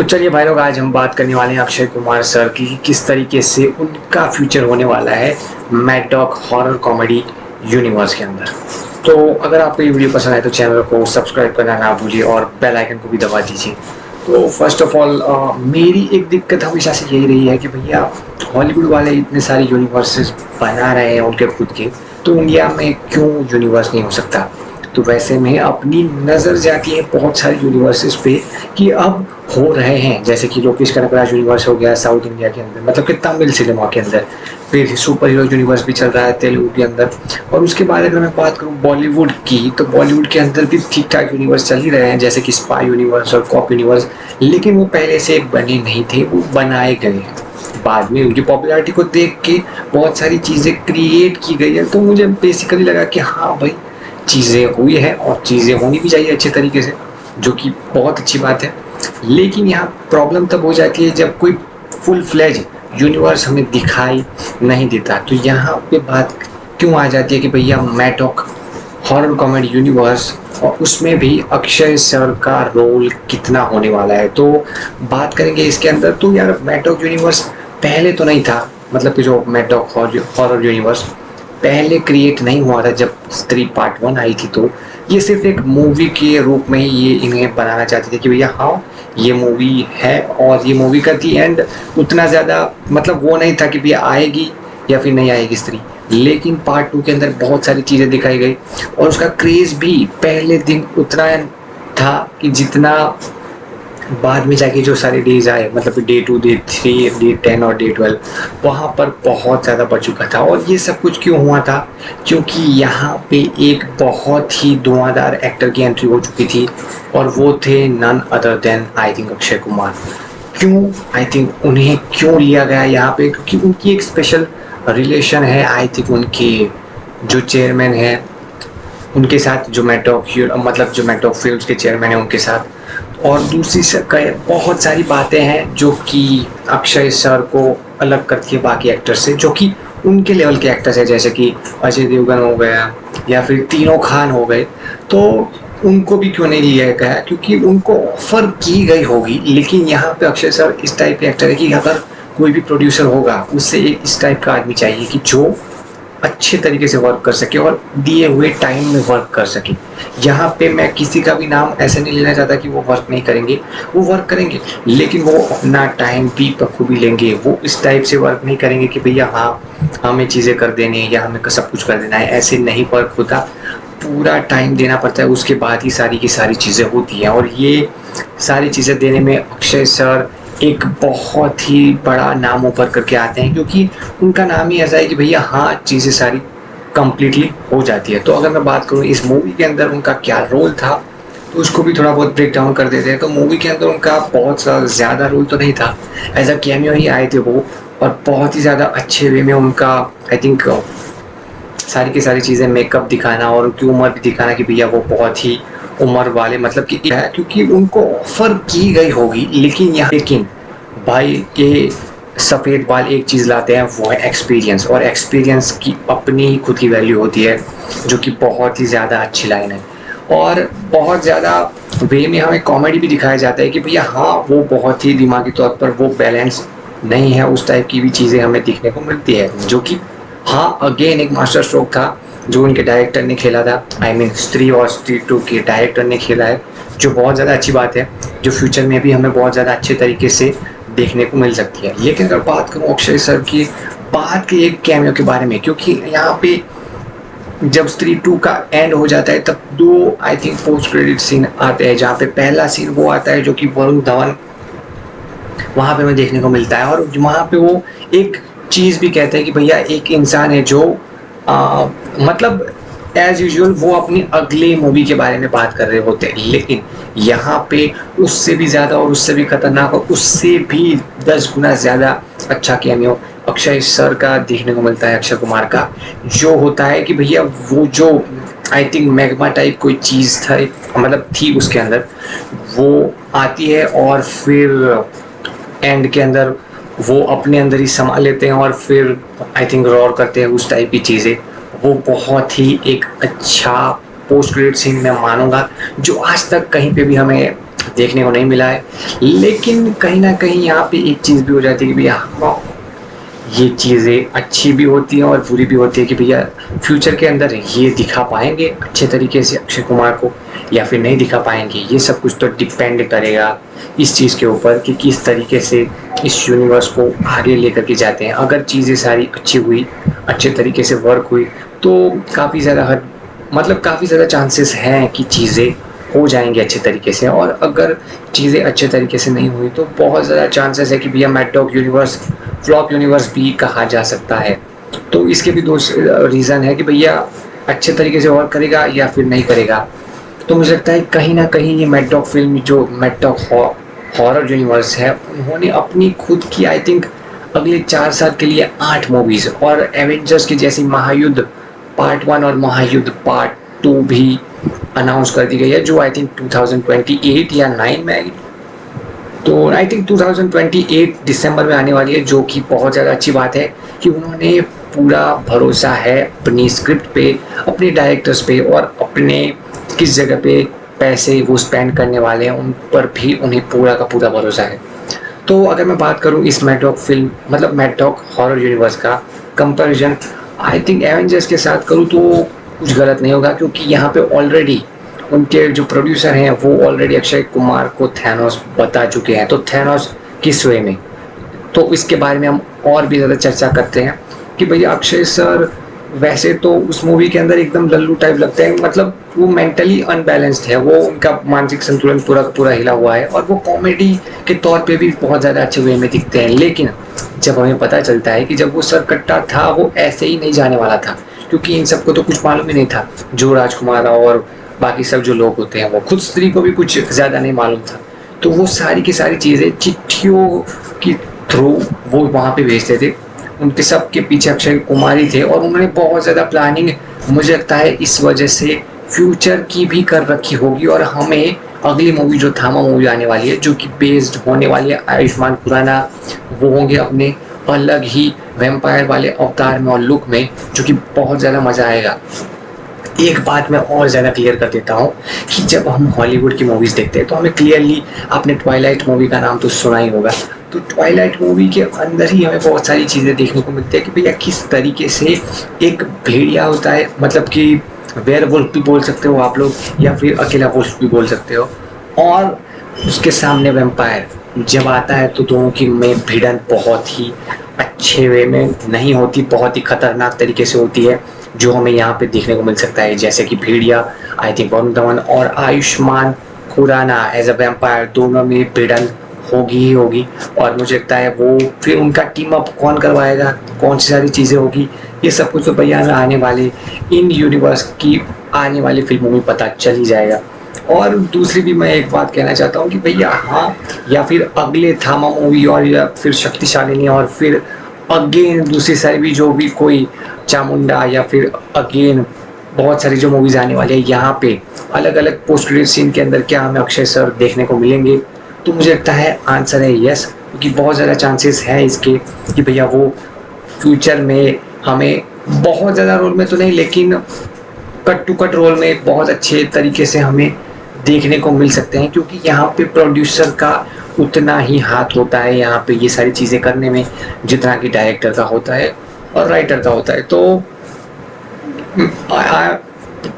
तो चलिए भाई लोग, आज हम बात करने वाले हैं अक्षय कुमार सर की कि किस तरीके से उनका फ्यूचर होने वाला है mad dog horror comedy universe के अंदर। तो अगर आपको ये वीडियो पसंद आए तो चैनल को सब्सक्राइब करना ना भूलिए और बेल आइकन को भी दबा दीजिए। तो फर्स्ट ऑफ ऑल मेरी एक दिक्कत हमेशा से यही रही है कि भैया हॉलीवुड वाले इतने सारे यूनिवर्सेस बना रहे हैं उनके खुद के, तो इंडिया में क्यों यूनिवर्स नहीं हो सकता। तो वैसे में अपनी नज़र जाती है बहुत सारे यूनिवर्सेस पे कि अब हो रहे हैं, जैसे कि लोकेश कनकराज यूनिवर्स हो गया साउथ इंडिया के अंदर, मतलब कि तमिल सिनेमा के अंदर। फिर सुपर हीरो यूनिवर्स भी चल रहा है तेलुगु के अंदर। और उसके बाद अगर मैं बात करूँ बॉलीवुड की, तो बॉलीवुड के अंदर भी ठीक ठाक यूनिवर्स चल ही रहे हैं, जैसे कि स्पाई यूनिवर्स और कॉप यूनिवर्स। लेकिन वो पहले से बने नहीं थे, वो बनाए गए हैं बाद में उनकी पॉपुलैरिटी को देख के बहुत सारी चीज़ें क्रिएट की गई है। तो मुझे बेसिकली लगा कि हाँ भाई, चीज़ें हुई है और चीज़ें होनी भी चाहिए अच्छे तरीके से, जो कि बहुत अच्छी बात है। लेकिन यहाँ प्रॉब्लम तब हो जाती है जब कोई फुल फ्लेज यूनिवर्स हमें दिखाई नहीं देता। तो यहाँ पे बात क्यों आ जाती है कि भैया मैटॉक हॉरर कॉमेडी यूनिवर्स, और उसमें भी अक्षय सर का रोल कितना होने वाला है। तो बात करेंगे इसके अंदर। तो यार मैटॉक यूनिवर्स पहले तो नहीं था, मतलब कि जो मैटॉक हॉरर यूनिवर्स पहले क्रिएट नहीं हुआ था जब स्त्री पार्ट 1 आई थी। तो ये सिर्फ एक मूवी के रूप में ही ये इन्हें बनाना चाहते थे कि भैया हाँ ये मूवी है, और ये मूवी का दी एंड उतना ज़्यादा मतलब वो नहीं था कि भैया आएगी या फिर नहीं आएगी स्त्री। लेकिन पार्ट 2 के अंदर बहुत सारी चीज़ें दिखाई गई और उसका क्रेज़ भी पहले दिन उतना था कि जितना बाद में जाके जो सारे डेज आए, मतलब डे 2 डे 3 डे 10 और डे 12, वहाँ पर बहुत ज़्यादा बढ़ चुका था। और ये सब कुछ क्यों हुआ था? क्योंकि यहाँ पे एक बहुत ही धुआंधार एक्टर की एंट्री हो चुकी थी, और वो थे none other than I think Akshay Kumar. क्यों आई थिंक उन्हें क्यों लिया गया यहाँ पे? क्योंकि उनकी एक स्पेशल रिलेशन है आई थिंक उनके जो चेयरमैन हैं उनके साथ, जो मैटॉक मतलब जो मैटॉक फिल्म्स के चेयरमैन हैं उनके साथ। और दूसरी बहुत सारी बातें हैं जो कि अक्षय सर को अलग करती है बाकी एक्टर से, जो कि उनके लेवल के एक्टर्स हैं, जैसे कि अजय देवगन हो गया या फिर तीनों खान हो गए। तो उनको भी क्यों नहीं लिया गया? क्योंकि उनको ऑफर की गई होगी, लेकिन यहाँ पे अक्षय सर इस टाइप के एक्टर है कि अगर कोई भी प्रोड्यूसर होगा उससे एक इस टाइप का आदमी चाहिए कि जो अच्छे तरीके से वर्क कर सके और दिए हुए टाइम में वर्क कर सके। यहाँ पे मैं किसी का भी नाम ऐसे नहीं लेना चाहता कि वो वर्क नहीं करेंगे, वो वर्क करेंगे, लेकिन वो अपना टाइम भी बखूबी लेंगे। वो इस टाइप से वर्क नहीं करेंगे कि भैया हाँ हमें चीज़ें कर देनी है या हमें सब कुछ कर देना है, ऐसे नहीं वर्क होता। पूरा टाइम देना पड़ता है, उसके बाद ही सारी की सारी चीज़ें होती हैं। और ये सारी चीज़ें देने में अक्षय सर एक बहुत ही बड़ा नाम ऊपर करके आते हैं, क्योंकि उनका नाम ही ऐसा है कि भैया हाँ चीज़ें सारी कंप्लीटली हो जाती है। तो अगर मैं बात करूँ इस मूवी के अंदर उनका क्या रोल था, तो उसको भी थोड़ा बहुत ब्रेक डाउन कर देते हैं। तो मूवी के अंदर उनका बहुत ज़्यादा रोल तो नहीं था, एज अ कैमियो ही आए थे वो, और बहुत ही ज़्यादा अच्छे वे में उनका आई थिंक सारी की सारी चीज़ें मेकअप दिखाना और उनकी उम्र भी दिखाना कि भैया वो बहुत ही उम्र वाले, मतलब कि है, क्योंकि उनको ऑफर की गई होगी। लेकिन भाई ये सफ़ेद बाल एक चीज़ लाते हैं, वो है एक्सपीरियंस, और एक्सपीरियंस की अपनी ही खुद की वैल्यू होती है, जो कि बहुत ही ज़्यादा अच्छी लाइन है। और बहुत ज़्यादा वे में हमें कॉमेडी भी दिखाया जाता है कि भैया हाँ वो बहुत ही दिमागी तौर पर वो बैलेंस नहीं है, उस टाइप की भी चीज़ें हमें दिखने को मिलती है, जो कि हाँ अगेन एक मास्टर स्ट्रोक था जो उनके डायरेक्टर ने खेला था। आई मीन स्त्री और स्त्री 2 के डायरेक्टर ने खेला है, जो बहुत ज़्यादा अच्छी बात है, जो फ्यूचर में भी हमें बहुत ज़्यादा अच्छे तरीके से देखने को मिल सकती है। लेकिन अगर बात करूँ अक्षय सर की बात के एक कैमियो के बारे में, क्योंकि यहाँ पे जब स्त्री 2 का एंड हो जाता है तब 2 I think post credit scene आते हैं, जहाँ पे पहला सीन वो आता है जो कि वरुण धवन वहाँ पे हमें देखने को मिलता है, और वहाँ पे वो एक चीज़ भी कहते हैं कि भैया एक इंसान है जो मतलब एज यूजुअल वो अपनी अगले मूवी के बारे में बात कर रहे होते हैं, लेकिन यहाँ पे उससे भी ज़्यादा और उससे भी खतरनाक और उससे भी 10 गुना ज़्यादा अच्छा कैमियो अक्षय सर का देखने को मिलता है, अक्षय कुमार का। जो होता है कि भैया वो जो आई थिंक मैग्मा टाइप कोई चीज़ था, मतलब थी उसके अंदर, वो आती है और फिर एंड के अंदर वो अपने अंदर ही समा लेते हैं और फिर आई थिंक रॉर करते हैं, उस टाइप की चीज़ें। वो बहुत ही एक अच्छा पोस्ट क्रेडिट सीन मैं मानूंगा, जो आज तक कहीं पे भी हमें देखने को नहीं मिला है। लेकिन कहीं ना कहीं यहाँ पे एक चीज़ भी हो जाती है कि भैया ये चीज़ें अच्छी भी होती हैं और बुरी भी होती है कि भैया फ्यूचर के अंदर ये दिखा पाएंगे अच्छे तरीके से अक्षय कुमार को या फिर नहीं दिखा पाएंगे। ये सब कुछ तो डिपेंड करेगा इस चीज़ के ऊपर कि किस तरीके से इस यूनिवर्स को आगे लेकर के जाते हैं। अगर चीज़ें सारी अच्छी हुई, अच्छे तरीके से वर्क हुई, तो काफ़ी ज़्यादा काफ़ी ज़्यादा चांसेस हैं कि चीज़ें हो जाएंगी अच्छे तरीके से। और अगर चीज़ें अच्छे तरीके से नहीं हुई तो बहुत ज़्यादा चांसेस है कि भैया mad dog universe flop universe भी कहा जा सकता है। तो इसके भी दो रीज़न है कि भैया अच्छे तरीके से वर्क करेगा या फिर नहीं करेगा। तो मुझे लगता है कहीं ना कहीं ये मैड डॉग फिल्म, जो मैड डॉग हॉरर यूनिवर्स है, उन्होंने अपनी खुद की आई थिंक अगले 4 साल के लिए 8 मूवीज़ और एवेंजर्स की जैसी महायुद्ध पार्ट 1 और महायुद्ध पार्ट 2 भी अनाउंस कर दी गई है, जो आई थिंक 2028 या 9 में आएगी। तो आई थिंक 2028 दिसंबर में आने वाली है, जो कि बहुत ज़्यादा अच्छी बात है कि उन्होंने पूरा भरोसा है अपनी स्क्रिप्ट पे, अपने डायरेक्टर्स पे और अपने किस जगह पे पैसे वो स्पेंड करने वाले हैं उन पर भी उन्हें पूरा का पूरा भरोसा है। तो अगर मैं बात करूँ इस mad dog film mad dog horror universe का कंपैरिजन आई थिंक एवेंजर्स के साथ करूँ तो कुछ गलत नहीं होगा, क्योंकि यहाँ पे ऑलरेडी उनके जो प्रोड्यूसर हैं वो ऑलरेडी अक्षय कुमार को थैनोस बता चुके हैं। तो थैनोस किस वे में, तो इसके बारे में हम और भी ज़्यादा चर्चा करते हैं कि भैया अक्षय सर वैसे तो उस मूवी के अंदर एकदम लल्लू टाइप लगते हैं, मतलब वो मेंटली अनबैलेंस्ड है, वो उनका मानसिक संतुलन पूरा का पूरा हिला हुआ है और वो कॉमेडी के तौर पे भी बहुत ज़्यादा अच्छे वे में दिखते हैं। लेकिन जब हमें पता चलता है कि जब वो सर कट्टा था वो ऐसे ही नहीं जाने वाला था, क्योंकि इन सबको तो कुछ मालूम ही नहीं था, जो राजकुमार और बाकी सब जो लोग होते हैं वो खुद स्त्री को भी कुछ ज़्यादा नहीं मालूम था। तो वो सारी की सारी चीज़ें चिट्ठियों की थ्रू वो वहाँ पे भेजते थे, उनके सब के पीछे अक्षय कुमार ही थे और उन्होंने बहुत ज़्यादा प्लानिंग मुझे लगता है इस वजह से फ्यूचर की भी कर रखी होगी। और हमें अगली मूवी जो थामा मूवी आने वाली है, जो कि बेस्ड होने वाली है आयुष्मान खुराना, वो होंगे अपने अलग ही वैम्पायर वाले अवतार में और लुक में, जो कि बहुत ज़्यादा मज़ा आएगा। एक बात मैं और ज़्यादा क्लियर कर देता हूँ कि जब हम हॉलीवुड की मूवीज़ देखते हैं तो हमें क्लियरली, आपने ट्वाइलाइट मूवी का नाम तो सुना ही होगा, तो ट्वाइलाइट मूवी के अंदर ही हमें बहुत सारी चीज़ें देखने को मिलती है कि भैया किस तरीके से एक भेड़िया होता है, मतलब कि वेयरवुल्फ भी बोल सकते हो आप लोग या फिर अकेला वुल्फ भी बोल सकते हो, और उसके सामने वैम्पायर जब आता है तो दोनों की में भिड़न बहुत ही अच्छे वे में नहीं होती, बहुत ही खतरनाक तरीके से होती है, जो हमें यहाँ पे देखने को मिल सकता है। जैसे कि भेड़िया आई थिंक वरुण धवन और Ayushmann Khurrana as a vampire, दोनों में भिड़न होगी ही होगी। और मुझे लगता है वो फिर उनका टीम अप कौन करवाएगा, कौन सी सारी चीज़ें होगी, ये सब कुछ तो भैया आने वाले इन यूनिवर्स की आने वाली फिल्मों में पता चल ही जाएगा। और दूसरी भी मैं एक बात कहना चाहता हूँ कि भैया हाँ, या फिर अगले थामा मूवी और या फिर शक्तिशालिनी और फिर अगेन दूसरी साइड भी जो भी कोई चामुंडा या फिर अगेन बहुत सारी जो मूवीज़ आने वाली है, यहाँ पे अलग अलग पोस्ट क्रेडिट सीन के अंदर क्या हमें अक्षय सर देखने को मिलेंगे। तो मुझे लगता है आंसर है यस, क्योंकि बहुत ज़्यादा चांसेस हैं इसके कि भैया वो फ्यूचर में हमें बहुत ज़्यादा रोल में तो नहीं, लेकिन कट टू कट रोल में बहुत अच्छे तरीके से हमें देखने को मिल सकते हैं, क्योंकि यहाँ पे प्रोड्यूसर का उतना ही हाथ होता है यहाँ पे ये सारी चीज़ें करने में जितना कि डायरेक्टर का होता है और राइटर का होता है। तो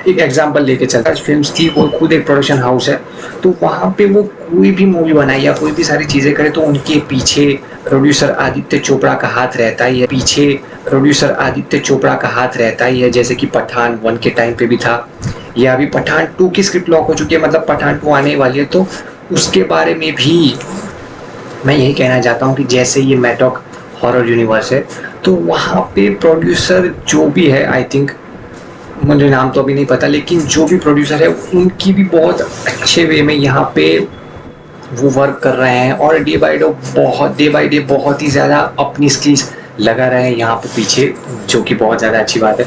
एक एग्जांपल लेके चलता है, फिल्म्स थी वो खुद एक प्रोडक्शन हाउस है, तो वहाँ पे वो कोई भी मूवी बनाए या कोई भी सारी चीज़ें करे तो उनके पीछे प्रोड्यूसर आदित्य चोपड़ा का हाथ रहता ही है, पीछे प्रोड्यूसर आदित्य चोपड़ा का हाथ रहता ही है। जैसे कि पठान 1 के टाइम पे भी था, या अभी पठान 2 की स्क्रिप्ट लॉक हो चुकी है, मतलब पठान 2 आने वाली है, तो उसके बारे में भी मैं यही कहना चाहता हूँ कि जैसे ये मैड डॉग हॉरर यूनिवर्स है, तो वहाँ पे प्रोड्यूसर जो भी है, आई थिंक मुझे नाम तो अभी नहीं पता, लेकिन जो भी प्रोड्यूसर है उनकी भी बहुत अच्छे वे में यहाँ पे वो वर्क कर रहे हैं और डे बाय डे बहुत ही ज़्यादा अपनी स्किल्स लगा रहे हैं यहाँ पे पीछे, जो कि बहुत ज़्यादा अच्छी बात है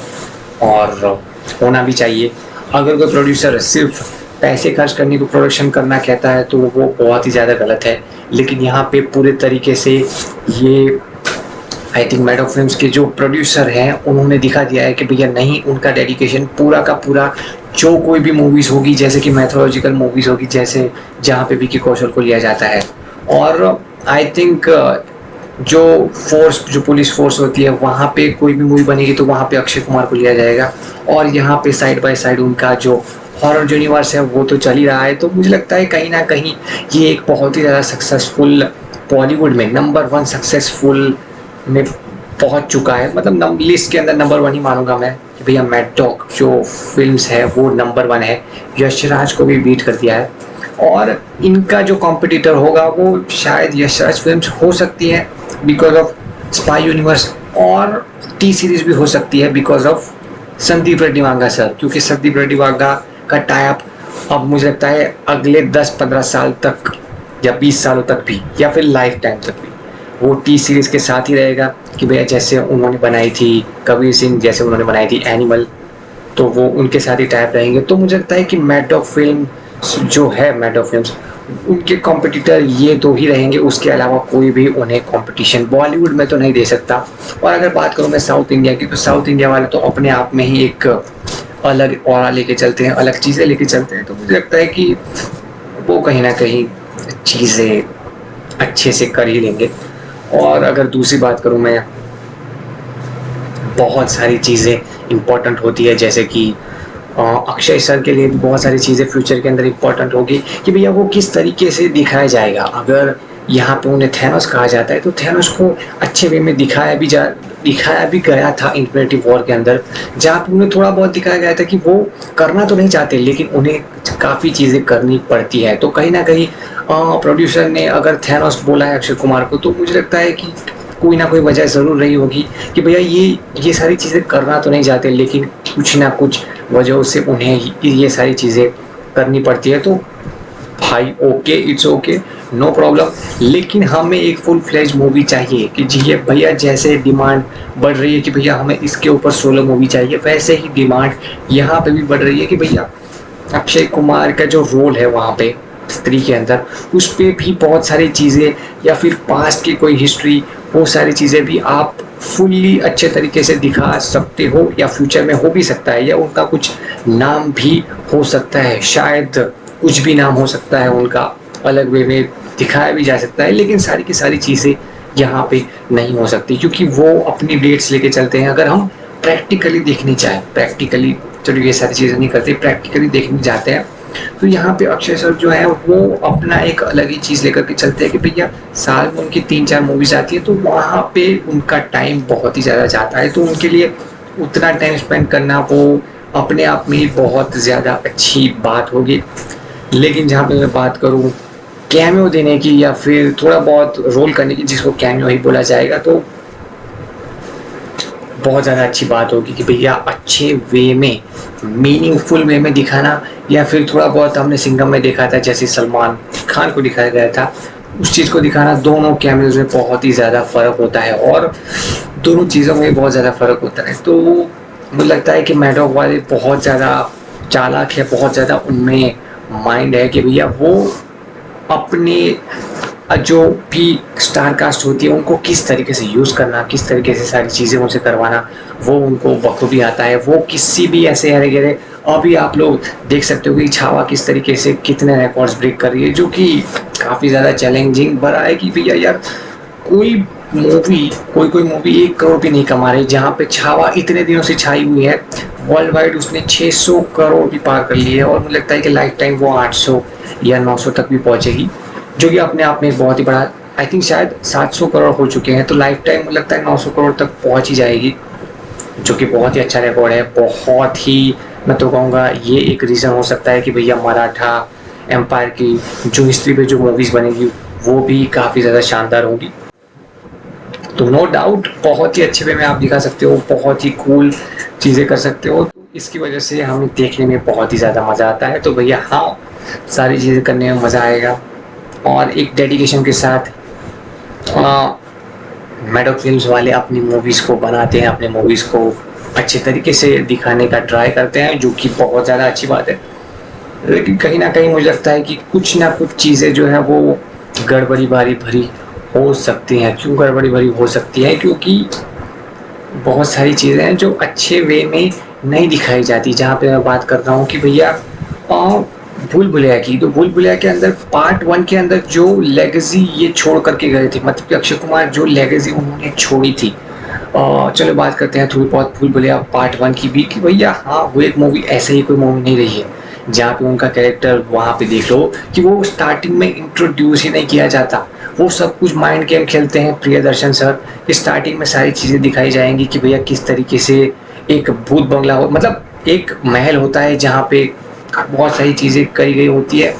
और होना भी चाहिए। अगर कोई प्रोड्यूसर सिर्फ पैसे खर्च करने को प्रोडक्शन करना कहता है तो वो बहुत ही ज़्यादा गलत है। लेकिन यहाँ पे पूरे तरीके से ये I think mad dog films के जो प्रोड्यूसर हैं उन्होंने दिखा दिया है कि भैया नहीं, उनका डेडिकेशन पूरा का पूरा जो कोई भी मूवीज़ होगी, जैसे कि मैथोलॉजिकल मूवीज़ होगी, जैसे जहाँ पे विकी कौशल को लिया जाता है। और आई थिंक जो पुलिस फोर्स होती है वहाँ पे कोई भी मूवी बनेगी तो वहाँ पे अक्षय कुमार को लिया जाएगा। और यहाँ पे साइड बाय साइड उनका जो हॉरर यूनिवर्स है वो तो चल ही रहा है। तो मुझे लगता है कहीं ना कहीं ये एक बहुत ही ज़्यादा सक्सेसफुल, बॉलीवुड में नंबर 1 सक्सेसफुल में पहुंच चुका है। मतलब लिस्ट के अंदर नंबर 1 ही मानूंगा मैं कि भैया मैड डॉग जो फिल्म्स है वो नंबर 1 है। यश राज को भी बीट कर दिया है। और इनका जो कॉम्पिटिटर होगा वो शायद यश राज फिल्म्स हो सकती है बिकॉज ऑफ स्पाई यूनिवर्स, और टी सीरीज भी हो सकती है because of Sandeep Reddy Vanga sir, क्योंकि संदीप रेड्डी वांगा का टाई अप अब मुझे लगता है अगले 10-15 साल तक या 20 सालों तक भी, या फिर लाइफ टाइम तक भी वो टी सीरीज के साथ ही रहेगा। कि भैया जैसे उन्होंने बनाई थी कबीर सिंह, जैसे उन्होंने बनाई थी एनिमल, तो वो उनके साथ ही टाइप रहेंगे। तो मुझे लगता है कि मैड डॉग फिल्म जो है, मैड डॉग फिल्म्स, उनके कॉम्पिटिटर ये दो ही रहेंगे। उसके अलावा कोई भी उन्हें कंपटीशन बॉलीवुड में तो नहीं दे सकता। और अगर बात करूँ मैं साउथ इंडिया की, तो साउथ इंडिया वाले तो अपने आप में ही एक अलग ऑरा लेके चलते हैं, अलग चीज़ें लेके चलते हैं। तो मुझे लगता है कि वो कहीं ना कहीं चीज़ें अच्छे से कर ही लेंगे। और अगर दूसरी बात करूँ मैं, बहुत सारी चीज़ें इम्पोर्टेंट होती है, जैसे कि अक्षय सर के लिए भी बहुत सारी चीज़ें फ्यूचर के अंदर इम्पोर्टेंट होगी कि भैया वो किस तरीके से दिखाया जाएगा। अगर यहाँ पे उन्हें थैनोस कहा जाता है तो थैनोस को अच्छे वे में दिखाया भी गया था इन्फिनिटी वॉर के अंदर, जहाँ पे उन्हें थोड़ा बहुत दिखाया गया था कि वो करना तो नहीं चाहते लेकिन उन्हें काफ़ी चीज़ें करनी पड़ती है। तो कहीं ना कहीं प्रोड्यूसर ने अगर थैनोस बोला है अक्षय कुमार को, तो मुझे लगता है कि कोई ना कोई वजह ज़रूर रही होगी कि भैया ये सारी चीज़ें करना तो नहीं चाहते लेकिन कुछ ना कुछ वजहों से उन्हें ये सारी चीज़ें करनी पड़ती है। तो भाई okay, it's okay, no problem. लेकिन हमें एक फुल फ्लेज मूवी चाहिए कि जी भैया, जैसे डिमांड बढ़ रही है कि भैया हमें इसके ऊपर सोलो मूवी चाहिए, वैसे ही डिमांड यहाँ पे भी बढ़ रही है कि भैया अक्षय कुमार का जो रोल है वहाँ पे स्त्री के अंदर, उस पर भी बहुत सारी चीज़ें या फिर पास्ट की कोई हिस्ट्री, वो सारी चीज़ें भी आप फुल्ली अच्छे तरीके से दिखा सकते हो, या फ्यूचर में हो भी सकता है, या उनका कुछ नाम भी हो सकता है, शायद कुछ भी नाम हो सकता है उनका, अलग वे में दिखाया भी जा सकता है। लेकिन सारी की सारी चीज़ें यहाँ पे नहीं हो सकती क्योंकि वो अपनी डेट्स लेके चलते हैं। अगर हम प्रैक्टिकली देखनी चाहें, प्रैक्टिकली, चलो ये सारी चीज़ें नहीं करते, प्रैक्टिकली देखने जाते हैं, तो यहाँ पे अक्षय सर जो है वो अपना एक अलग ही चीज़ लेकर के चलते हैं कि भैया साल में उनकी 3-4 मूवीज आती है, तो वहाँ पे उनका टाइम बहुत ही ज़्यादा जाता है। तो उनके लिए उतना टाइम स्पेंड करना वो अपने आप में ही बहुत ज़्यादा अच्छी बात होगी। लेकिन जहाँ पे मैं बात करूँ कैमियो देने की या फिर थोड़ा बहुत रोल करने की, जिसको कैमियो ही बोला जाएगा, तो बहुत ज़्यादा अच्छी बात होगी कि भैया अच्छे वे में, मीनिंगफुल वे में दिखाना, या फिर थोड़ा बहुत हमने सिंघम में देखा था जैसे सलमान खान को दिखाया गया था, उस चीज़ को दिखाना। दोनों कैमियोज में बहुत ही ज़्यादा फ़र्क होता है और दोनों चीज़ों में बहुत ज़्यादा फ़र्क होता है। तो मुझे लगता है कि मैड डॉग वाले बहुत ज़्यादा चालाक है, बहुत ज़्यादा उनमें माइंड है कि भैया वो अपने जो भी स्टार कास्ट होती है उनको किस तरीके से यूज़ करना, किस तरीके से सारी चीज़ें उनसे करवाना, वो उनको बखूबी आता है। वो किसी भी ऐसे हरे गहरे, अभी आप लोग देख सकते हो कि छावा किस तरीके से कितने रिकॉर्ड्स ब्रेक कर रही है, जो कि काफ़ी ज़्यादा चैलेंजिंग भरा है कि भैया यार कोई मूवी 1 करोड़ भी नहीं कमा रही, जहाँ पे छावा इतने दिनों से छाई हुई है। वर्ल्ड वाइड उसने 600 करोड़ भी पार कर लिए है और मुझे लगता है कि लाइफ टाइम वो 800 या 900 तक भी पहुँचेगी, जो कि अपने आप में एक बहुत ही बड़ा, आई थिंक शायद 700 करोड़ हो चुके हैं, तो लाइफ टाइम मुझे लगता है 900 करोड़ तक पहुँच ही जाएगी, जो कि बहुत ही अच्छा रिकॉर्ड है। बहुत ही, मैं तो कहूँगा ये एक रीज़न हो सकता है कि भैया मराठा एम्पायर की जो हिस्ट्री पे जो मूवीज़ बनेगी वो भी काफ़ी ज़्यादा शानदार होगी। तो नो डाउट बहुत ही अच्छे वे में आप दिखा सकते हो, बहुत ही कूल चीज़ें कर सकते हो, इसकी वजह से हमें देखने में बहुत ही ज़्यादा मज़ा आता है। तो भैया हाँ, सारी चीज़ें करने में मज़ा आएगा और एक डेडिकेशन के साथ मैड डॉग फिल्म्स वाले अपनी मूवीज़ को बनाते हैं, अपने मूवीज़ को अच्छे तरीके से दिखाने का ट्राई करते हैं, जो कि बहुत ज़्यादा अच्छी बात है। लेकिन कहीं ना कहीं मुझे लगता है कि कुछ ना कुछ चीज़ें जो है वो गड़बड़ी भरी हो सकती हैं। क्यों गड़बड़ी भरी हो सकती है? क्योंकि बहुत सारी चीज़ें हैं जो अच्छे वे में नहीं दिखाई जाती। जहाँ पे मैं बात कर रहा हूँ कि भैया भूल भुलैया की, तो भूल भुलैया के अंदर पार्ट 1 के अंदर जो लेगेसी ये छोड़ करके गए थे, मतलब कि अक्षय कुमार जो लेगेसी उन्होंने छोड़ी थी, चलो बात करते हैं थोड़ी बहुत भूल भुलैया पार्ट 1 की भी, कि भैया हाँ वो एक मूवी ऐसे ही कोई मूवी नहीं रही है जहाँ पे उनका कैरेक्टर वहाँ पे देख लो कि वो स्टार्टिंग में इंट्रोड्यूस ही नहीं किया जाता। वो सब कुछ माइंड गेम खेलते हैं प्रियदर्शन सर। स्टार्टिंग में सारी चीज़ें दिखाई जाएंगी कि भैया किस तरीके से एक भूत बंगला हो, मतलब एक महल होता है जहाँ पे बहुत सारी चीज़ें करी गई होती है।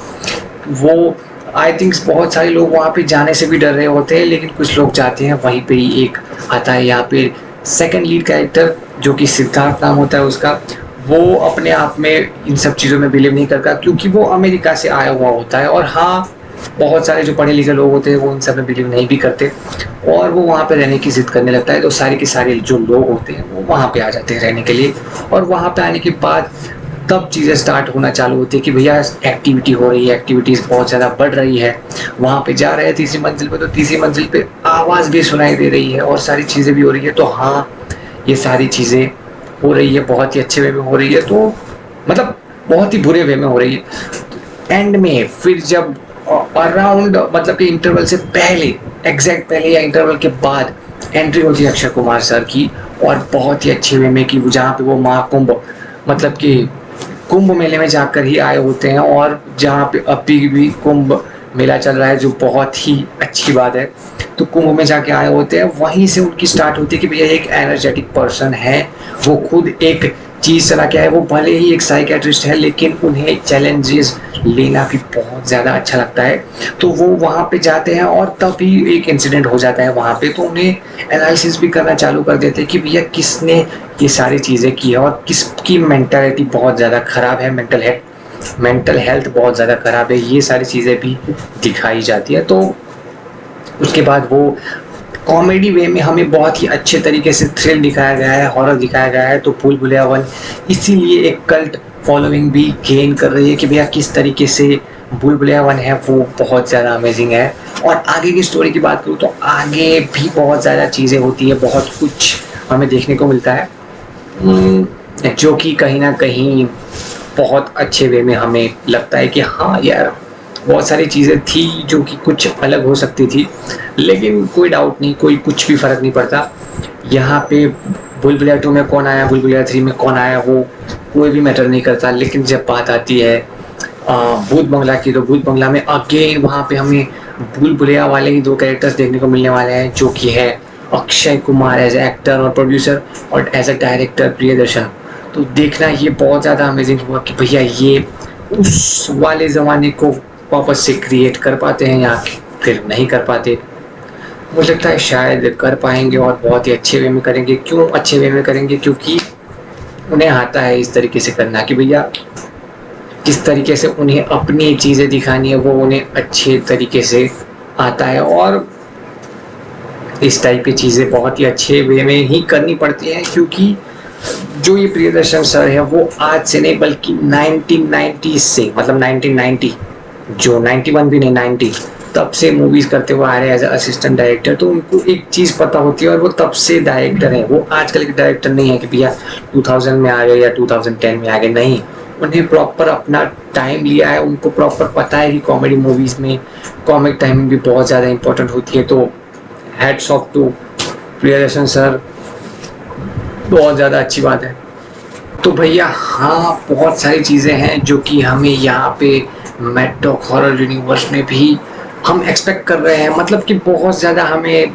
वो आई थिंक बहुत सारे लोग वहाँ पे जाने से भी डर रहे होते हैं, लेकिन कुछ लोग जाते हैं। वहीं पे ही एक आता है यहाँ पे सेकंड लीड कैरेक्टर जो कि सिद्धार्थ नाम होता है उसका। वो अपने आप में इन सब चीज़ों में बिलीव नहीं करता क्योंकि वो अमेरिका से आया हुआ होता है। और हाँ, बहुत सारे जो पढ़े लिखे लोग होते हैं वो इन सब में बिलीव नहीं भी करते और वो वहाँ पे रहने की जिद करने लगता है। तो सारे के सारे जो लोग होते हैं वो वहाँ पे आ जाते हैं रहने के लिए। और वहाँ पे आने के बाद तब चीज़ें स्टार्ट होना चालू होती है कि भैया एक्टिविटी हो रही है, एक्टिविटीज़ बहुत ज़्यादा बढ़ रही है। वहाँ पे जा रहे हैं तीसरी मंजिल पे, तो तीसरी मंजिल पे आवाज़ भी सुनाई दे रही है और सारी चीज़ें भी हो रही है। तो हाँ, ये सारी चीज़ें हो रही है, बहुत ही अच्छे वे में हो रही है, तो मतलब बहुत ही बुरे वे में हो रही है। एंड में फिर जब अराउंड मतलब कि इंटरवल से पहले, एग्जैक्ट पहले या इंटरवल के बाद एंट्री होती है अक्षय कुमार सर की, और बहुत ही अच्छे वे में कि जहाँ पे वो महाकुंभ मतलब कि कुंभ मेले में जाकर ही आए होते हैं। और जहाँ पे अभी भी कुंभ मेला चल रहा है जो बहुत ही अच्छी बात है। तो कुंभ में जाके आए होते हैं, वहीं से उनकी स्टार्ट होती है कि भैया एक एनर्जेटिक पर्सन है, वो खुद एक चीज़ चला के आए। वो भले ही एक साइकेट्रिस्ट है लेकिन उन्हें चैलेंजेस लेना भी बहुत ज़्यादा अच्छा लगता है। तो वो वहाँ पे जाते हैं और तभी एक इंसिडेंट हो जाता है वहाँ पे। तो उन्हें एनालिसिस भी करना चालू कर देते हैं कि भैया किसने ये सारी चीज़ें की है और किसकी मेंटालिटी बहुत ज़्यादा ख़राब है, मेंटल हेल्थ बहुत ज़्यादा ख़राब है। ये सारी चीज़ें भी दिखाई जाती है। तो उसके बाद वो कॉमेडी वे में हमें बहुत ही अच्छे तरीके से थ्रिल दिखाया गया है, हॉरर दिखाया गया है। तो भूल भुलैया 1 इसीलिए एक कल्ट फॉलोइंग भी गेन कर रही है कि भैया किस तरीके से भूल भुलैया 1 है वो बहुत ज़्यादा अमेजिंग है। और आगे की स्टोरी की बात करूँ तो आगे भी बहुत ज़्यादा चीज़ें होती है, बहुत कुछ हमें देखने को मिलता है जो कि कहीं ना कहीं बहुत अच्छे वे में हमें लगता है कि हाँ यार, बहुत सारी चीज़ें थी जो कि कुछ अलग हो सकती थी, लेकिन कोई डाउट नहीं, कोई कुछ भी फ़र्क नहीं पड़ता। यहाँ पे भूल भुलैया 2 में कौन आया, भूल भुलैया 3 में कौन आया, वो कोई भी मैटर नहीं करता। लेकिन जब बात आती है भूत बंगला की, तो भूत बंगला में अगेन वहाँ पे हमें भूल भुलैया वाले ही 2 कैरेक्टर्स देखने को मिलने वाले हैं, जो कि है अक्षय कुमार एज एक्टर और प्रोड्यूसर और एज अ डायरेक्टर प्रियदर्शन। तो देखना ये बहुत ज़्यादा अमेजिंग हुआ कि भैया ये उस वाले ज़माने को वापस से क्रिएट कर पाते हैं या फिर नहीं कर पाते। मुझे लगता है शायद कर पाएंगे और बहुत ही अच्छे वे में करेंगे। क्यों अच्छे वे में करेंगे? क्योंकि उन्हें आता है इस तरीके से करना कि भैया किस तरीके से उन्हें अपनी चीज़ें दिखानी है वो उन्हें अच्छे तरीके से आता है। और इस टाइप की चीज़ें बहुत ही अच्छे वे में ही करनी पड़ती हैं, क्योंकि जो ये प्रियदर्शन सर है वो आज से नहीं बल्कि 1990 से, मतलब 1990 जो 91 भी नहीं 90 तब से मूवीज़ करते हुए आ रहे हैं एज असिस्टेंट डायरेक्टर। तो उनको एक चीज़ पता होती है और वो तब से डायरेक्टर हैं। वो आजकल के डायरेक्टर नहीं है कि भैया 2000 में आ गए या 2010 में आ गए, नहीं। उन्हें प्रॉपर अपना टाइम लिया है, उनको प्रॉपर पता है कि कॉमेडी मूवीज़ में कॉमिक टाइमिंग भी बहुत ज़्यादा इंपॉर्टेंट होती है। तो hats off to Priyadarshan sir, बहुत ज़्यादा अच्छी बात है। तो भैया हाँ, बहुत सारी चीज़ें हैं जो कि हमें यहाँ पे मैड डॉग हॉरर यूनिवर्स में भी हम एक्सपेक्ट कर रहे हैं। मतलब कि बहुत ज़्यादा हमें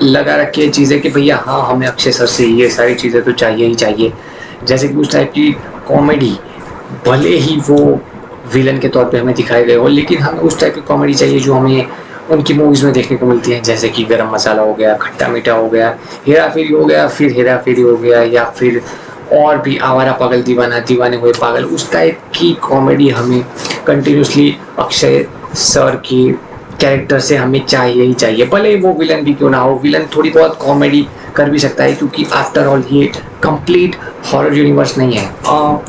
लगा रखी है चीज़ें कि भैया हाँ, हमें अक्षय सर से ये सारी चीज़ें तो चाहिए ही चाहिए। जैसे कि उस टाइप की कॉमेडी, भले ही वो विलन के तौर पे हमें दिखाए गए हो, लेकिन हमें उस टाइप की कॉमेडी चाहिए जो हमें उनकी मूवीज़ में देखने को मिलती है। जैसे कि गरम मसाला हो गया, खट्टा मीठा हो गया, हेरा फेरी हो गया, फिर हेरा फेरी हो गया, या फिर और भी आवारा पागल दीवाना, दीवाने हुए पागल। उस टाइप की कॉमेडी हमें कंटिन्यूसली अक्षय सर की कैरेक्टर से हमें चाहिए ही चाहिए, भले वो विलन भी क्यों ना हो। विलन थोड़ी बहुत कॉमेडी कर भी सकता है क्योंकि आफ्टर ऑल ये कंप्लीट हॉरर यूनिवर्स नहीं है।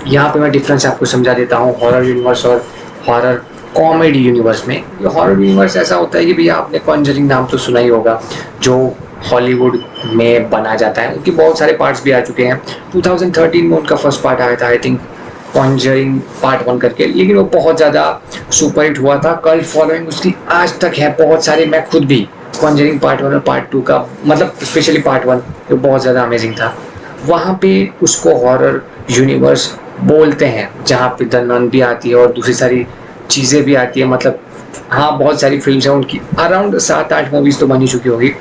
यहाँ पे मैं डिफरेंस आपको समझा देता हूँ हॉरर यूनिवर्स और हॉरर कॉमेडी यूनिवर्स में। ये हॉरर यूनिवर्स ऐसा होता है कि भैया आपने कॉन्जरिंग नाम तो सुना ही होगा, जो हॉलीवुड में बना जाता है। उनके बहुत सारे पार्ट्स भी आ चुके हैं। 2013 में उनका फर्स्ट पार्ट आया था, आई थिंक कॉन्जरिंग पार्ट 1 करके, लेकिन वो बहुत ज़्यादा सुपरहिट हुआ था। कल्ट फॉलोइंग उसकी आज तक है। बहुत सारे, मैं खुद भी कॉन्जरिंग पार्ट 1 और पार्ट 2 का, मतलब स्पेशली पार्ट 1 जो बहुत ज़्यादा अमेजिंग था, वहाँ पे उसको हॉरर यूनिवर्स बोलते हैं, जहाँ पे द नन भी आती है और दूसरी सारी चीज़ें भी आती है। मतलब हाँ, बहुत सारी फिल्म्स हैं उनकी, अराउंड 7-8 मूवीज़ तो बनी चुकी होगी।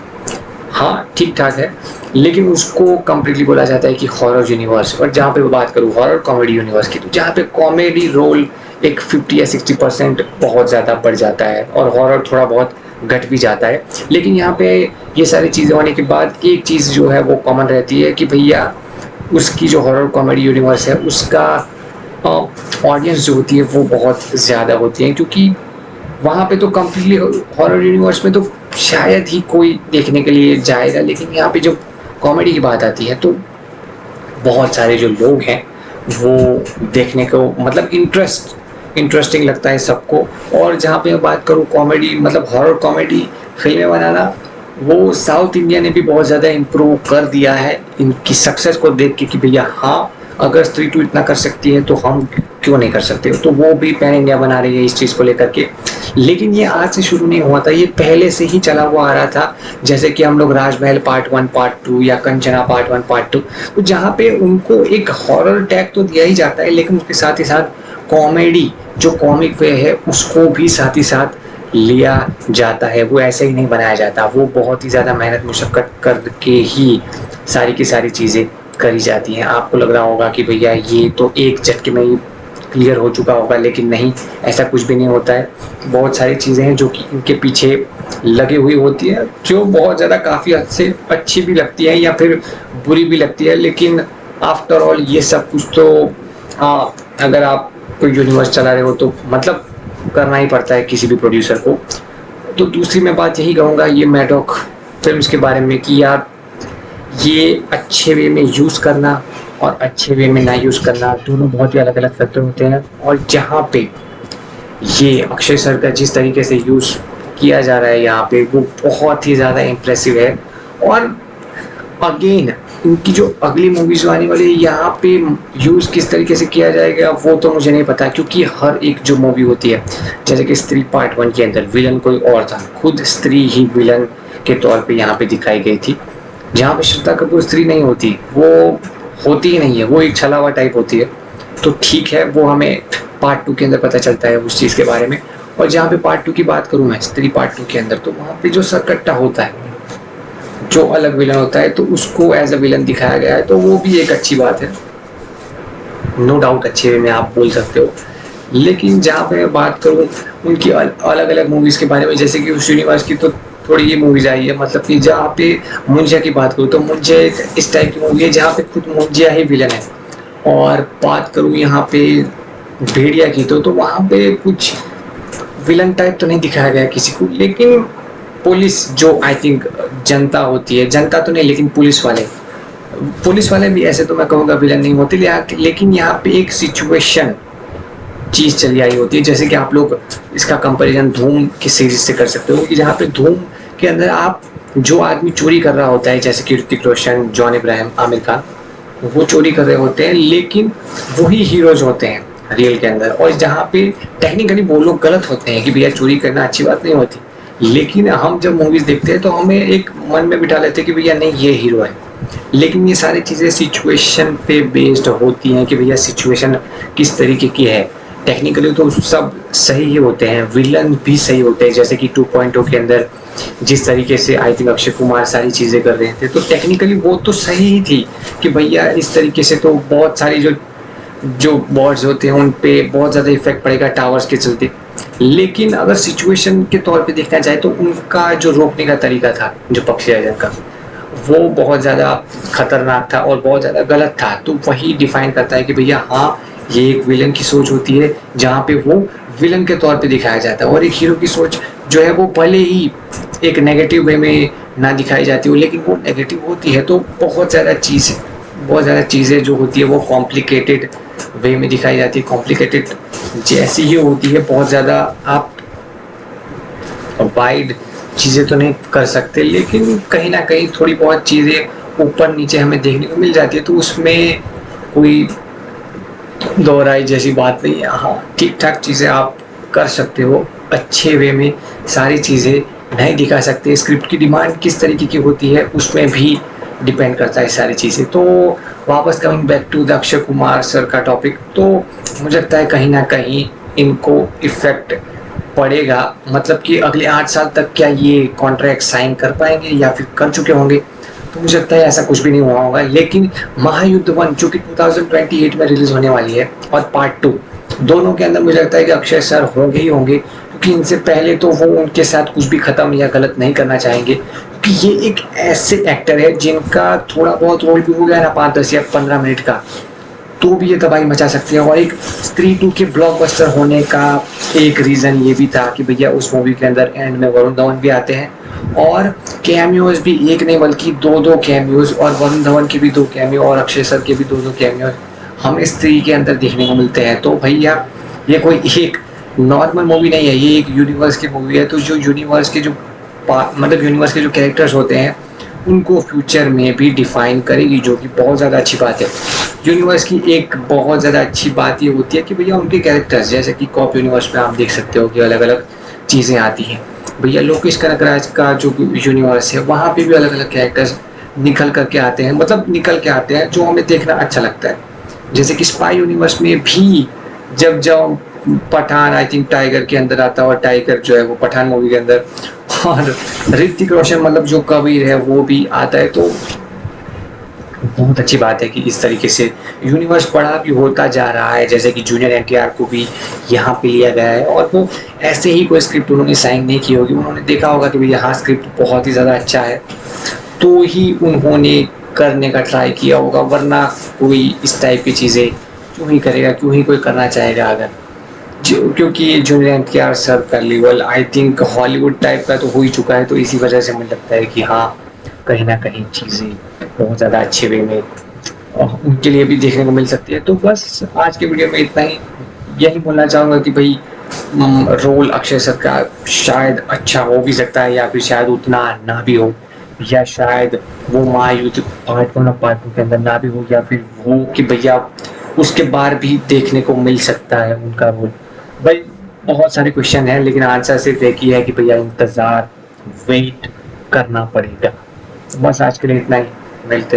हाँ, ठीक ठाक है, लेकिन उसको कम्प्लीटली बोला जाता है कि हॉरर यूनिवर्स। और जहाँ पे मैं बात करूँ हॉरर कॉमेडी यूनिवर्स की, तो जहाँ पे कॉमेडी रोल एक 50 या 60% बहुत ज़्यादा बढ़ जाता है और हॉरर थोड़ा बहुत घट भी जाता है। लेकिन यहाँ पे ये सारी चीज़ें होने के बाद एक चीज़ जो है वो कॉमन रहती है कि भैया उसकी जो हॉरर कॉमेडी यूनिवर्स है उसका ऑडियंस जो होती है वो बहुत ज़्यादा होती है, क्योंकि वहाँ पे तो कम्प्लीटली हॉरर यूनिवर्स में तो शायद ही कोई देखने के लिए जाएगा। लेकिन यहाँ पे जो कॉमेडी की बात आती है तो बहुत सारे जो लोग हैं वो देखने को, मतलब इंटरेस्टिंग लगता है सबको। और जहाँ पे मैं बात करूँ कॉमेडी, मतलब हॉरर कॉमेडी फिल्में बनाना, वो साउथ इंडिया ने भी बहुत ज़्यादा इम्प्रूव कर दिया है इनकी सक्सेस को देख के कि भैया हाँ, अगर स्त्री टू इतना कर सकती है तो हम क्यों नहीं कर सकते। तो वो भी पैन इंडिया बना रही है इस चीज़ को लेकर के। लेकिन ये आज से शुरू नहीं हुआ था, ये पहले से ही चला हुआ आ रहा था। जैसे कि हम लोग राजमहल पार्ट 1 पार्ट 2 या कंचना पार्ट 1 पार्ट 2, तो जहाँ पे उनको एक हॉरर टैग तो दिया ही जाता है, लेकिन उसके साथ ही साथ कॉमेडी जो कॉमिक वे है उसको भी साथ ही साथ लिया जाता है। वो ऐसे ही नहीं बनाया जाता, वो बहुत ही ज़्यादा मेहनत मुशक्क़त करके ही सारी की सारी चीज़ें करी जाती हैं। आपको लग रहा होगा कि भैया ये तो एक झटके में ही क्लियर हो चुका होगा, लेकिन नहीं, ऐसा कुछ भी नहीं होता है। बहुत सारी चीज़ें हैं जो कि इनके पीछे लगी हुई होती है, जो बहुत ज़्यादा काफ़ी हद से अच्छी भी लगती है या फिर बुरी भी लगती है। लेकिन आफ्टर ऑल ये सब कुछ तो, हाँ, अगर आप कोई यूनिवर्स चला रहे हो तो मतलब करना ही पड़ता है किसी भी प्रोड्यूसर को। तो दूसरी मैं बात यही कहूँगा ये मैडॉक फिल्म्स के बारे में कि यार ये अच्छे वे में यूज़ करना और अच्छे वे में ना यूज़ करना दोनों बहुत ही अलग अलग फैक्टर होते हैं। और जहाँ पे ये अक्षय सर का जिस तरीके से यूज़ किया जा रहा है यहाँ पे, वो बहुत ही ज़्यादा इम्प्रेसिव है। और अगेन इनकी जो अगली मूवीज आने वाली है यहाँ पे यूज़ किस तरीके से किया जाएगा वो तो मुझे नहीं पता, क्योंकि हर एक जो मूवी होती है, जैसे कि स्त्री पार्ट 1 के अंदर विलन कोई और था, खुद स्त्री ही विलन के तौर पे यहाँ पे दिखाई गई थी। जहाँ पे श्रद्धा कपूर स्त्री नहीं होती, वो होती ही नहीं है, वो एक छलावा टाइप होती है। तो ठीक है, वो हमें पार्ट 2 के अंदर पता चलता है उस चीज़ के बारे में। और जहाँ पे पार्ट 2 की बात करूँ मैं, स्त्री पार्ट 2 के अंदर, तो वहाँ पे जो सरकट्टा होता है, जो अलग विलन होता है, तो उसको एज अ विलन दिखाया गया है, तो वो भी एक अच्छी बात है, नो डाउट अच्छे वे में आप बोल सकते हो। लेकिन जहाँ पे मैं बात करूँ उनकी अलग अलग मूवीज़ के बारे में, जैसे कि उस यूनिवर्स की तो थोड़ी ये मूवीज़ आई है, मतलब कि जहाँ पे मुंजिया की बात करूँ तो मुंजिया एक इस टाइप की मूवी है जहाँ पे खुद मुंजिया ही विलन है। और बात करूँ यहाँ पे भेड़िया की, तो वहाँ पे कुछ विलन टाइप तो नहीं दिखाया गया किसी को, लेकिन पुलिस जो आई थिंक जनता होती है, जनता तो नहीं लेकिन पुलिस वाले भी ऐसे तो मैं कहूँगा विलन नहीं होते, लेकिन यहाँ पे एक सिचुएशन चीज़ चली आई होती है। जैसे कि आप लोग इसका कंपैरिजन धूम की सीरीज से कर सकते हो कि जहाँ पे धूम के अंदर आप जो आदमी चोरी कर रहा होता है, जैसे कि ऋतिक रोशन, जॉन इब्राहिम, आमिर खान, वो चोरी कर रहे होते हैं, लेकिन वही हीरोज होते हैं रियल के अंदर। और जहाँ पे टेक्निकली वो लोग गलत होते हैं कि भैया चोरी करना अच्छी बात नहीं होती, लेकिन हम जब मूवीज देखते हैं तो हमें एक मन में बिठा लेते हैं कि भैया नहीं ये हीरो है। लेकिन ये सारी चीज़ें सिचुएशन पे बेस्ड होती हैं कि भैया सिचुएशन किस तरीके की है। टेक्निकली तो सब सही ही होते हैं, विलन भी सही होते हैं, जैसे कि 2.0 के अंदर जिस तरीके से आई थिंक अक्षय कुमार सारी चीज़ें कर रहे थे, तो टेक्निकली वो तो सही ही थी कि भैया इस तरीके से तो बहुत सारी जो जो बॉर्ड्स होते हैं उन पे बहुत ज़्यादा इफेक्ट पड़ेगा टावर्स के चलते। लेकिन अगर सिचुएशन के तौर पे देखना जाए तो उनका जो रोकने का तरीका था जो पक्षी राजा का, वो बहुत ज़्यादा खतरनाक था और बहुत ज़्यादा गलत था। तो वही डिफाइन करता है कि भैया हाँ, ये एक विलन की सोच होती है जहाँ पे वो विलन के तौर पे दिखाया जाता है, और एक हीरो की सोच जो है वो भले ही एक नेगेटिव वे में ना दिखाई जाती हो, लेकिन वो नेगेटिव होती है। तो बहुत ज़्यादा चीज़ें जो होती है वो कॉम्प्लिकेटेड वे में दिखाई जाती है। कॉम्प्लिकेटेड जैसी ही होती है, बहुत ज़्यादा आप वाइड चीज़ें तो नहीं कर सकते, लेकिन कहीं ना कहीं थोड़ी बहुत चीज़ें ऊपर नीचे हमें देखने को मिल जाती है, तो उसमें कोई दोहराई जैसी बात नहीं है। हाँ, ठीक ठाक चीज़ें आप कर सकते हो, अच्छे वे में सारी चीज़ें नहीं दिखा सकते। स्क्रिप्ट की डिमांड किस तरीके की होती है उसमें भी डिपेंड करता है सारी चीज़ें। तो वापस coming back to the Akshay Kumar sir का टॉपिक, तो मुझे लगता है कहीं ना कहीं इनको इफ़ेक्ट पड़ेगा। मतलब कि अगले 8 साल तक क्या ये कॉन्ट्रैक्ट साइन कर पाएंगे या फिर कर चुके होंगे, तो मुझे लगता है ऐसा कुछ भी नहीं हुआ होगा। लेकिन महायुद्ध 1 जो कि 2028 में रिलीज होने वाली है, और पार्ट 2, दोनों के अंदर मुझे लगता है कि अक्षय सर होंगे ही होंगे, क्योंकि इनसे पहले तो वो उनके साथ कुछ भी खत्म या गलत नहीं करना चाहेंगे, क्योंकि ये एक ऐसे एक्टर है जिनका थोड़ा बहुत रोल भी हो गया ना 5, 10 या 15 मिनट का, तो भी ये तबाही मचा सकती है। और एक स्त्री 2 के ब्लॉकबस्टर होने का एक रीज़न ये भी था कि भैया उस मूवी के अंदर एंड में वरुण धवन भी आते हैं, और कैमियोज भी एक नहीं बल्कि दो कैमियोज, और वरुण धवन के भी 2 कैमियो और अक्षय सर के भी 2 कैमियो हमें स्त्री के अंदर देखने को मिलते हैं। तो भैया ये कोई एक नॉर्मल मूवी नहीं है, ये एक यूनिवर्स की मूवी है। तो जो यूनिवर्स के जो मतलब यूनिवर्स के जो कैरेक्टर्स होते हैं उनको फ्यूचर में भी डिफाइन करेगी, जो कि बहुत ज़्यादा अच्छी बात है। यूनिवर्स की एक बहुत ज़्यादा अच्छी बात ये होती है कि भैया उनके कैरेक्टर्स, जैसे कि कॉप यूनिवर्स में आप देख सकते हो कि अलग अलग चीज़ें आती हैं। भैया लोकेश कनगराज का जो यूनिवर्स है वहाँ पे भी अलग अलग कैरेक्टर्स निकल करके आते हैं, मतलब निकल के आते हैं जो हमें देखना अच्छा लगता है। जैसे कि स्पाई यूनिवर्स में भी जब जब पठान आई थिंक टाइगर के अंदर आता है, और टाइगर जो है वो पठान मूवी के अंदर, और ऋतिक रोशन मतलब जो कबीर है वो भी आता है। तो बहुत अच्छी बात है कि इस तरीके से यूनिवर्स बड़ा भी होता जा रहा है। जैसे कि जूनियर एनटीआर को भी यहाँ पे लिया गया है, और वो ऐसे ही कोई स्क्रिप्ट उन्होंने साइन नहीं की होगी, उन्होंने देखा होगा कि भैया हाँ स्क्रिप्ट बहुत ही ज़्यादा अच्छा है, तो ही उन्होंने करने का ट्राई किया होगा। वरना कोई इस टाइप की चीज़ें क्यों ही करेगा, क्यों ही कोई करना चाहेगा अगर क्योंकि जूनियर एनटीआर सर का level I think Hollywood type का तो हो ही चुका है। तो इसी वजह से मुझे लगता है कि हाँ कहीं ना कहीं चीज़ें बहुत ज़्यादा अच्छे वे में उनके लिए भी देखने को मिल सकती है। तो बस आज के वीडियो में इतना ही। यही बोलना चाहूँगा कि भाई रोल अक्षय सर का शायद अच्छा हो भी सकता है, या फिर शायद उतना ना भी हो, या शायद वो महायुद्ध पार्ट 1 और पार्ट 2 के अंदर ना भी हो, या फिर वो कि भैया उसके बाद भी देखने को मिल सकता है उनका रोल। भाई बहुत सारे क्वेश्चन हैं, लेकिन आंसर सिर्फ एक ही है कि भैया इंतज़ार, वेट करना पड़ेगा। बस आज के लिए इतना ही, मिलते हैं।